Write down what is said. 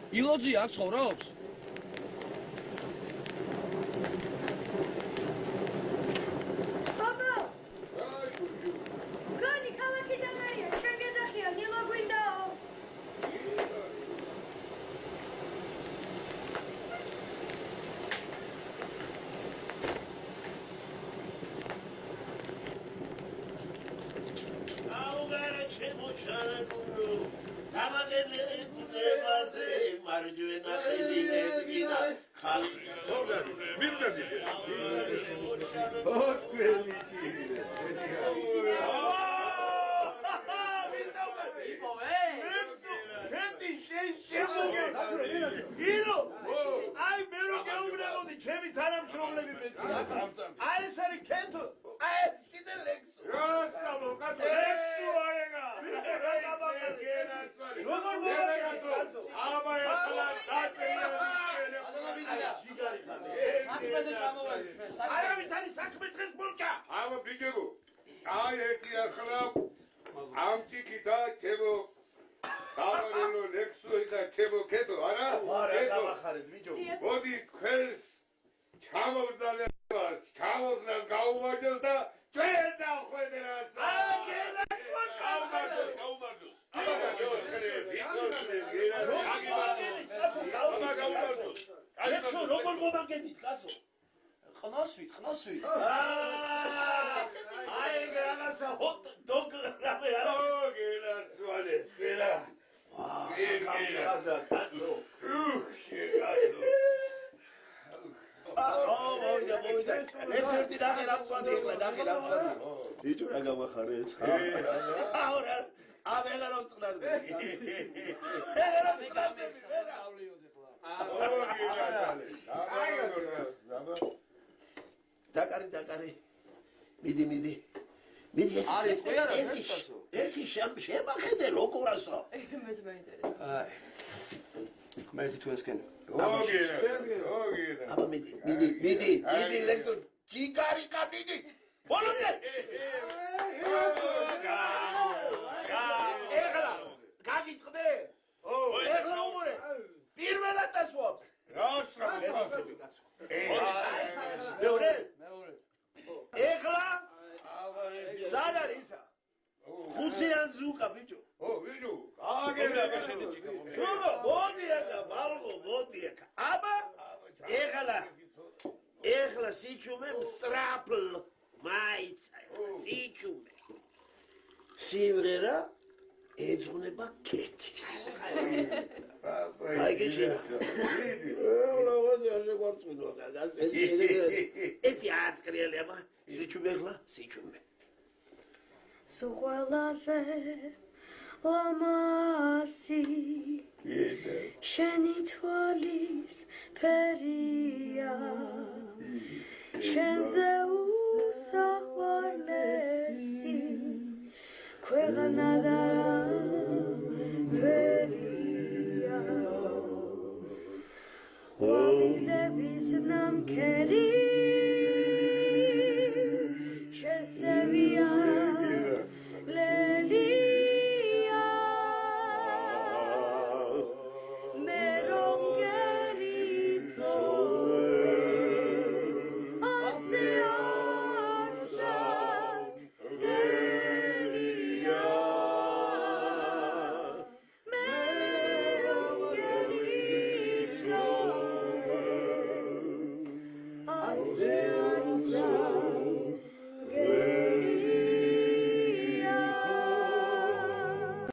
ილოძი აქ ცხოვრობს? ბაბა! გონი ქალაქიდან არიან, შენ გეძახიან, ილო გვინდაო. აუგარა შემოჩარებულო დამაგერლე გუნებაზე მარჯვენა ხელი ედგინა ხალი მილდაზი აი მე რო გეუბნებოდი ჩემი თანამშრომლები მეტყვი აი ეს არის კენთო აი ეს კიდე ლექსო რასამო კატო ლექსო არეგა როგორ მოგაგაცო აბა ეხლა დაწერა საქმეზე ჩამოვედი ჩვენ საქმეზე არავით არის საქმე დღეს ბურჭა აბა ბიჯებო აი ერთი ახლა ამ ჭიქითა ჩემო დავალო ლექსო და ჩემო კეტო არა არა გამახარეთ ბიჯო მოდი ქვეს ჩამოვძალებას ჩამოსლას გაუმარჯოს და ჩვენ დავხვედრას ლექსო როგორ მომაგებით კაცო ხნოსვით აი რაღაცა ჰოთ დოგ რამე არა გელაცვალე ყველა გამიხარდა კაცო მოვიდა ეს ერთი რამე რამსვადი ეხლა ნახე რამსვადი ბიჭო რა გამახარეთ აურა აბელა რომ წნარდი ეგრე მიგამდები ვერა დაკარი მიდი არის ტყვი არა ერთი შემახედე როგორასო მეც მაინტერესებს. აი ხმერთი თუ ესკენ აბა მიდი ლექსო ჯიგარიკა მიდი ბოლომდე ეხლა გაგიწყდე ეხლა უმორე პირველად დასვამს მეორე ეხლა სად არის ისა ხუციან ზუკა ბიჭო ვიჯო აგერა ზუკა მოდი აკა ბალღო მოდი აკა აბა ეხლა სიჩუმე მსრაფლ მაიცა სიჩუმე სიმღერა ეძღვნება კეთის აი გეშენა ეს აცკრიელი აბა სიჩუმე ხლა სიჩუმე სუღალაზე ლამასი შენი თვალის ფერია შენზე უსაყვარლესი ქვეყანა და